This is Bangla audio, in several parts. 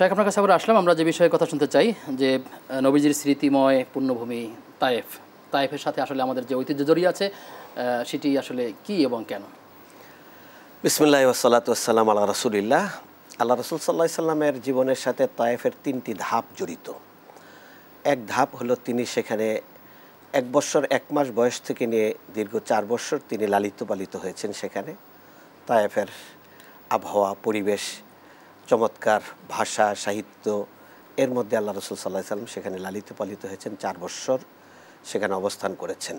শাইখ, আপনার কাছে আবার আসলাম। আমরা যে বিষয়ে কথা শুনতে চাই যে নবীজির স্মৃতিময় পুণ্যভূমি তায়েফ, তায়েফের সাথে আসলে আমাদের যে ঐতিহ্য জড়িয়ে আছে সেটি আসলে কি এবং কেন? বিসমিল্লাহি ওয়াসসালাতু ওয়াসসালাম আলা রাসূলিল্লাহ। আল্লাহ রাসূল সাল্লাল্লাহু আলাইহি সাল্লামের জীবনের সাথে তায়েফের ৩টি ধাপ জড়িত। এক ধাপ হলো তিনি সেখানে ১ বছর ১ মাস বয়স থেকে নিয়ে দীর্ঘ ৪ বছর তিনি লালিত পালিত হয়েছেন সেখানে। তায়েফের আবহাওয়া, পরিবেশ, চমৎকার ভাষা, সাহিত্য, এর মধ্যে আল্লাহ রাসূল সাল্লাল্লাহু আলাইহি সাল্লাম সেখানে লালিত পালিত হয়েছেন, ৪ বছর সেখানে অবস্থান করেছেন।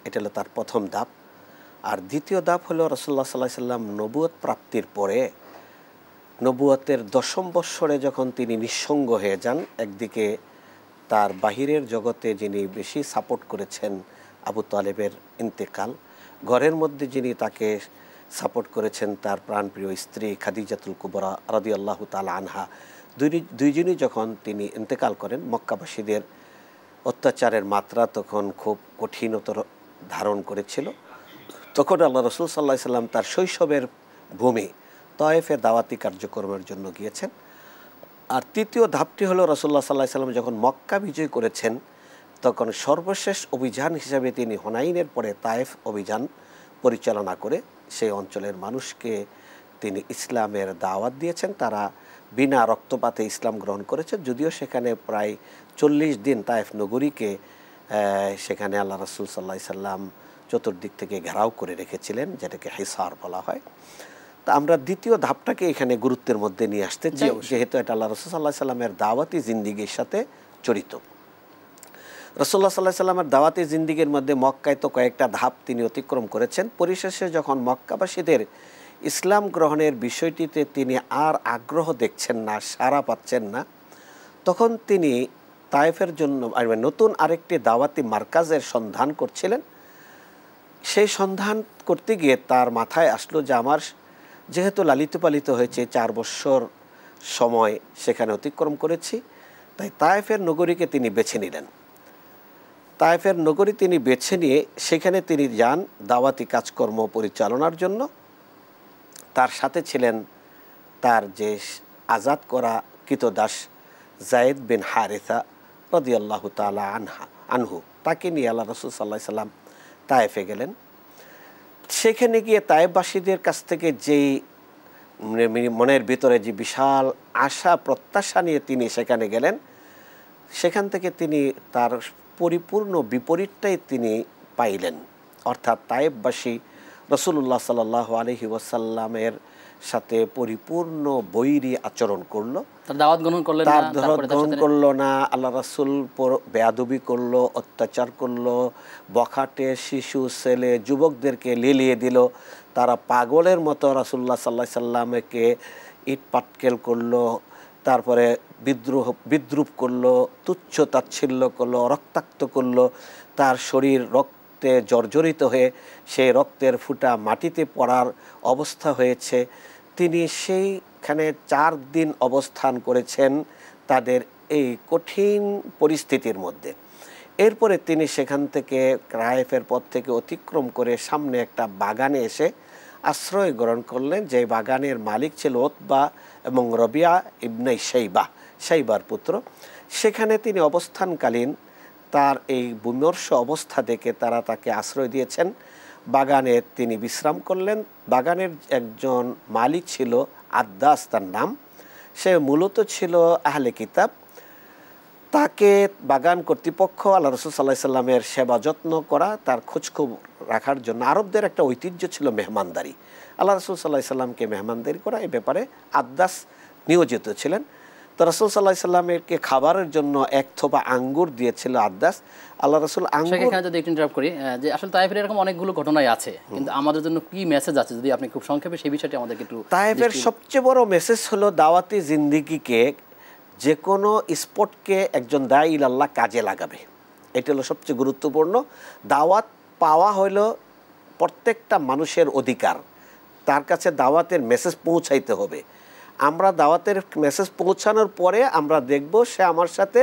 এটা হলো তার প্রথম ধাপ। আর দ্বিতীয় ধাপ হলো রাসূলুল্লাহ সাল্লাল্লাহু আলাইহি সাল্লাম নবুয়ত প্রাপ্তির পরে নবুয়তের ১০ম বৎসরে যখন তিনি নিঃসঙ্গ হয়ে যান, একদিকে তার বাহিরের জগতে যিনি বেশি সাপোর্ট করেছেন আবু তালেবের ইন্তেকাল, ঘরের মধ্যে যিনি তাকে সাপোর্ট করেছেন তার প্রাণপ্রিয় স্ত্রী খাদিজাতুল কুবরা রাদিয়াল্লাহু তাআলা আনহা, দুইজনই যখন তিনি ইন্তেকাল করেন, মক্কাবাসীদের অত্যাচারের মাত্রা তখন খুব কঠিনতর ধারণ করেছিল। তখন আল্লাহ রাসূল সাল্লাল্লাহু আলাইহি সাল্লাম তার শৈশবের ভূমি তায়েফে দাওয়াতি কার্যক্রমের জন্য গিয়েছেন। আর তৃতীয় ধাপটি হলো রাসূলুল্লাহ সাল্লাল্লাহু আলাইহি সাল্লাম যখন মক্কা বিজয় করেছেন, তখন সর্বশেষ অভিযান হিসাবে তিনি হুনাইনের পরে তায়েফ অভিযান পরিচালনা করে সেই অঞ্চলের মানুষকে তিনি ইসলামের দাওয়াত দিয়েছেন। তারা বিনা রক্তপাতে ইসলাম গ্রহণ করেছে, যদিও সেখানে প্রায় ৪০ দিন তায়েফ নগরীকে সেখানে আল্লাহ রাসূল সাল্লাল্লাহু আলাইহি সাল্লাম চতুর্দিক থেকে ঘেরাও করে রেখেছিলেন, যেটাকে হিসার বলা হয়। তা আমরা দ্বিতীয় ধাপটাকে এখানে গুরুত্বের মধ্যে নিয়ে আসতে চাই, যেহেতু এটা আল্লাহ রাসূল সাল্লাল্লাহু আলাইহি সাল্লামের দাওয়াতি জিন্দিগির সাথে জড়িত। রাসূলুল্লাহ সাল্লাল্লাহু আলাইহি সাল্লামের দাওয়াতি জিন্দিগির মধ্যে মক্কায় তো কয়েকটা ধাপ তিনি অতিক্রম করেছেন। পরিশেষে যখন মক্কাবাসীদের ইসলাম গ্রহণের বিষয়টিতে তিনি আর আগ্রহ দেখছেন না, সাড়া পাচ্ছেন না, তখন তিনি তায়েফের জন্য নতুন আরেকটি দাওয়াতি মার্কাজের সন্ধান করছিলেন। সেই সন্ধান করতে গিয়ে তার মাথায় আসলো যে আমার যেহেতু লালিত পালিত হয়েছে, ৪ বছর সময় সেখানে অতিক্রম করেছি, তাই তায়েফের নগরীকে তিনি বেছে নিলেন। তায়েফের নগরী তিনি বেছে নিয়ে সেখানে তিনি যান দাওয়াতি কাজকর্ম পরিচালনার জন্য। তার সাথে ছিলেন তার যে আজাদ করা কৃতদাস যায়েদ বিন হারেসা রাদিয়াল্লাহু তাআলা আনহু, তাকে নিয়ে আল্লাহ রাসূল সাল্লাল্লাহু আলাইহি সাল্লাম তায়েফে গেলেন। সেখানে গিয়ে তায়েফবাসীদের কাছ থেকে যেই মনের ভিতরে যে বিশাল আশা প্রত্যাশা নিয়ে তিনি সেখানে গেলেন, সেখান থেকে তিনি তার পরিপূর্ণ বিপরীতটাই তিনি পাইলেন। অর্থাৎ তায়েফবাসী রাসূলুল্লাহ সাল্লাল্লাহু আলাইহি ওয়াসাল্লামের সাথে পরিপূর্ণ বৈরী আচরণ করলো, তার দাওয়াত গ্রহণ করলো না, আল্লাহ রাসূল বেয়াদবি করলো, অত্যাচার করলো, বখাটে শিশু ছেলে যুবকদেরকে লেলিয়ে দিল, তারা পাগলের মতো রাসূলুল্লাহ সাল্লাল্লাহু আলাইহি সাল্লামকে ইট পাটকেল করলো, তারপরে বিদ্রুপ করলো, তুচ্ছ তাচ্ছিল্য করলো, রক্তাক্ত করলো, তার শরীর রক্তে জর্জরিত হয়ে সেই রক্তের ফুটা মাটিতে পড়ার অবস্থা হয়েছে। তিনি সেইখানে ৪ দিন অবস্থান করেছেন তাদের এই কঠিন পরিস্থিতির মধ্যে। এরপরে তিনি সেখান থেকে তায়েফের পথ থেকে অতিক্রম করে সামনে একটা বাগানে এসে আশ্রয় গ্রহণ করলেন, যে বাগানের মালিক ছিল উতবা এবং রবিয়া ইবনে শাইবার পুত্র। সেখানে তিনি অবস্থানকালীন তার এই বিমর্ষ অবস্থা দেখে তারা তাকে আশ্রয় দিয়েছেন। বাগানে তিনি বিশ্রাম করলেন। বাগানের একজন মালিক ছিল আদ্দাস তার নাম, সে মূলত ছিল আহলে কিতাব। তাকে বাগান কর্তৃপক্ষ আল্লাহ রাসূল সাল্লাল্লাহু আলাইহি সাল্লামের সেবা যত্ন করা, তার খোঁজখবর রাখার জন্য, আরবদের একটা ঐতিহ্য ছিল মেহমানদারি, আল্লাহ রাসূল সাল্লাল্লাহু আলাইহি সাল্লামকে মেহমানদারি করা, এই ব্যাপারে আদ্দাস নিয়োজিত ছিলেন। তো রাসূল সাল্লাল্লাহু আলাইহি সাল্লামকে খাবারের জন্য ১ থোপা আঙ্গুর দিয়েছিল আদ্দাস। আল্লাহ রাসূল আঙ্গুর, সেখানে যদি একটু ইন্টারাপ্ট করি, যে আসলে তায়েফের এরকম অনেকগুলো ঘটনাই আছে, কিন্তু আমাদের জন্য কি মেসেজ আছে যদি আপনি খুব সংক্ষেপে সেই বিষয়টি আমাদেরকে একটু। তায়েফের সবচেয়ে বড় মেসেজ হলো দাওয়াতি জিন্দিগিকে, যে কোনো স্পটকে একজন দায়ী ইলাল্লাহ কাজে লাগাবে, এটা হলো সবচেয়ে গুরুত্বপূর্ণ। দাওয়াত পাওয়া হলো প্রত্যেকটা মানুষের অধিকার, তার কাছে দাওয়াতের মেসেজ পৌঁছাইতে হবে। আমরা দাওয়াতের মেসেজ পৌঁছানোর পরে আমরা দেখব সে আমার সাথে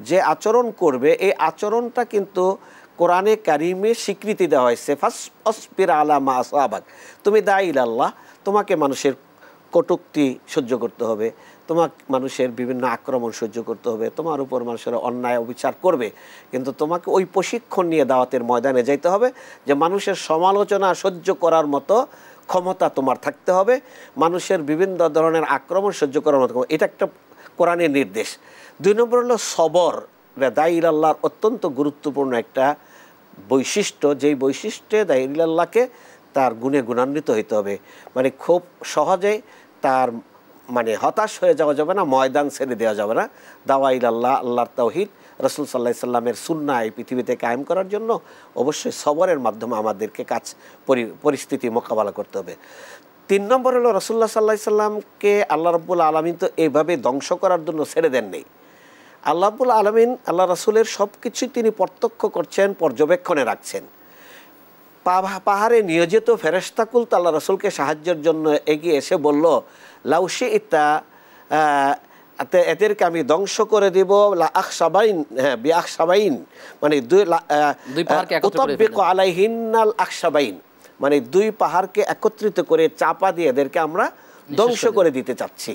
যে আচরণ করবে, এই আচরণটা কিন্তু কোরআনে কারিমে স্বীকৃতি দেওয়া হয়েছে, ফাসবির আলা মা আসাবাক, তুমি দায়ী ইলাল্লাহ, তোমাকে মানুষের কটূক্তি সহ্য করতে হবে, তোমার মানুষের বিভিন্ন আক্রমণ সহ্য করতে হবে, তোমার উপর মানুষের অন্যায় অবিচার করবে, কিন্তু তোমাকে ওই প্রশিক্ষণ নিয়ে দাওয়াতের ময়দানে যাইতে হবে যে মানুষের সমালোচনা সহ্য করার মতো ক্ষমতা তোমার থাকতে হবে, মানুষের বিভিন্ন ধরনের আক্রমণ সহ্য করার মতো। এটা একটা কোরআনের নির্দেশ। 2 নম্বর হলো সবর, দাঈর আল্লাহর অত্যন্ত গুরুত্বপূর্ণ একটা বৈশিষ্ট্য, যেই বৈশিষ্ট্যে দাঈর আল্লাহকে তার গুণে গুণান্বিত হইতে হবে। মানে খুব সহজে তার মানে হতাশ হয়ে যাওয়া যাবে না, ময়দান ছেড়ে দেওয়া যাবে না। দাওয়াইল আল্লাহ, আল্লাহর তাওহীদ, রাসূল সাল্লাল্লাহু আলাইহি সাল্লামের সুন্নাহ এই পৃথিবীতে কায়েম করার জন্য অবশ্যই সবরের মাধ্যমে আমাদেরকে পরিস্থিতি মোকাবেলা করতে হবে। 3 নম্বর হলো রাসূলুল্লাহ সাল্লাল্লাহু আলাইহি সাল্লামকে আল্লাহ রাব্বুল আলামিন তো এইভাবে ধ্বংস করার জন্য ছেড়ে দেন নেই। আল্লাহ রাব্বুল আলামিন আল্লাহ রাসূলের সব কিছুই তিনি প্রত্যক্ষ করছেন, পর্যবেক্ষণে রাখছেন। পাহাড়ে নিয়োজিত ফেরেশতাকুল তো আল্লাহ রাসূলকে সাহায্যের জন্য এগিয়ে এসে বলল, লাউ শি'তা, এদেরকে আমি ধ্বংস করে দিব, লা আখসাবাইন, হ্যাঁ বি আখসাবাইন, মানে দুই পাহাড়কে একত্রিত করে উতাব্বিকু আলাইহিন্নাল আখসাবাইন, মানে 2 পাহাড়কে একত্রিত করে চাপা দিয়ে এদেরকে আমরা ধ্বংস করে দিতে চাচ্ছি।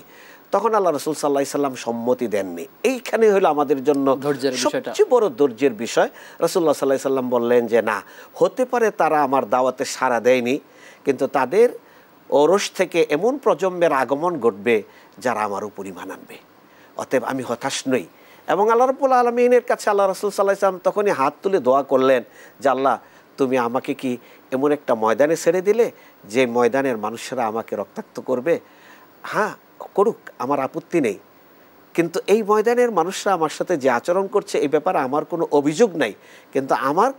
তখন আল্লাহ রাসূল সাল্লাল্লাহু আলাইহি সাল্লাম সম্মতি দেননি। এইখানে হলো আমাদের জন্য সবচেয়ে বড় ধৈর্যের বিষয়। রাসূলুল্লাহ সাল্লাল্লাহু আলাইহি সাল্লাম বললেন যে না, হতে পারে তারা আমার দাওয়াতে সাড়া দেয়নি, কিন্তু তাদের ওরস থেকে এমন প্রজন্মের আগমন ঘটবে যারা আমার উপর ঈমান আনবে, অতএব আমি হতাশ নই। এবং আল্লাহ রাব্বুল আলামিনের কাছে আল্লাহ রাসূল সাল্লাল্লাহু আলাইহি সাল্লাম তখনই হাত তুলে দোয়া করলেন যে আল্লাহ, তুমি আমাকে কি এমন একটা ময়দানে ছেড়ে দিলে যে ময়দানের মানুষেরা আমাকে রক্তাক্ত করবে? হ্যাঁ, করুক, আমার আপত্তি নেই, কিন্তু এই ময়দানের মানুষরা আমার সাথে যে আচরণ করছে এই ব্যাপারে আমার কোনো অভিযোগ নাই। কিন্তু আমার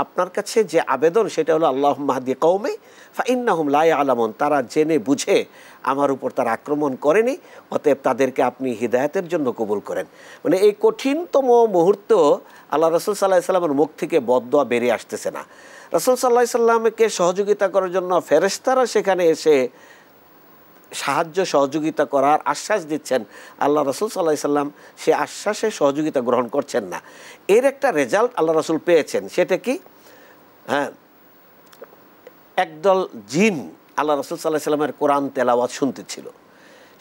আপনার কাছে যে আবেদন সেটা হলো আল্লাহুম্মা হাদি কওমি ফাইন্নাহুম লা ইয়ালামুন, তারা জেনে বুঝে আমার উপর তারা আক্রমণ করেনি, অতএব তাদেরকে আপনি হিদায়াতের জন্য কবুল করেন। মানে এই কঠিনতম মুহূর্ত আল্লাহ রাসূল সাল্লাল্লাহু আলাইহি সাল্লামের মুখ থেকে বদদোয়া বেরিয়ে আসতেছে না। রাসূল সাল্লাল্লাহু আলাইহি সাল্লামকে সহযোগিতা করার জন্য ফেরেশতারা সেখানে এসে সাহায্য সহযোগিতা করার আশ্বাস দিচ্ছেন, আল্লাহ রাসূল সাল্লাল্লাহু আলাইহি সাল্লাম সে আশ্বাসে সহযোগিতা গ্রহণ করছেন না। এর একটা রেজাল্ট আল্লাহ রাসূল পেয়েছেন, সেটা কি? হ্যাঁ, একদল জিন আল্লাহ রাসূল সাল্লাল্লাহু আলাইহি সাল্লামের কোরআন তেলাওয়াত শুনতেছিল,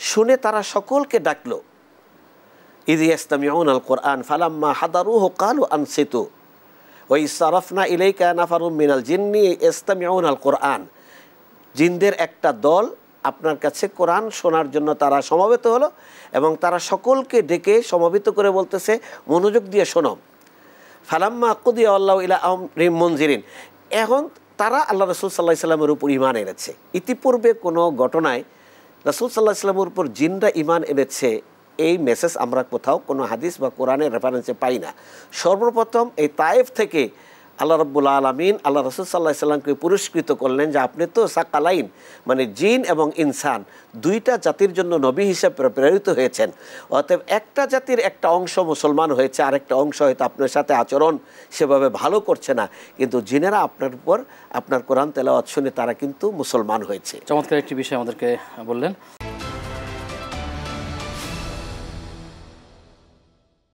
শুনে তারা সকলকে ডাকলো, ইয ইয়াসতামিউনাল কোরআন ফালাম্মা হাদারুহু ক্বালু আনসিতু ওয়া ইসরাফনা ইলাইকা নাফারুম মিনাল জিন্নি ইয়াসতামিউনাল কোরআন। জিনদের একটা দল আপনার কাছে কোরআন শোনার জন্য তারা সমবেত হলো এবং তারা সকলকে ডেকে সমবেত করে বলতেছে, মনোযোগ দিয়ে শোনো। ফালাম্মা কুদিয়া আল্লাহু ইলা আমরিন মুনজিরিন, এখন তারা আল্লাহ রাসূল সাল্লাল্লাহু আলাইহি সাল্লামের উপর ঈমান এনেছে। ইতিপূর্বে কোনো ঘটনায় রাসূল সাল্লাল্লাহু আলাইহি সাল্লামের উপর জিনরা ঈমান এনেছে এই মেসেজ আমরা কোথাও কোনো হাদিস বা কোরআনের রেফারেন্সে পাই না। সর্বপ্রথম এই তায়েফ থেকে আল্লাহ রাব্বুল আলামিন আল্লাহ রাসূল সাল্লাল্লাহু আলাইহি সাল্লামকে পুরস্কৃত করলেন যে আপনি তো সাকালাইন, মানে জিন এবং ইনসান 2টা জাতির জন্য নবী হিসেবে প্রেরিত হয়েছেন। অতএব একটা জাতির একটা অংশ মুসলমান হয়েছে, আরেকটা অংশ হয়তো আপনার সাথে আচরণ সেভাবে ভালো করছে না, কিন্তু জিনেরা আপনার উপর আপনার কোরআন তেলাওয়াত শুনে তারা কিন্তু মুসলমান হয়েছে। চমৎকার একটি বিষয় আমাদেরকে বললেন।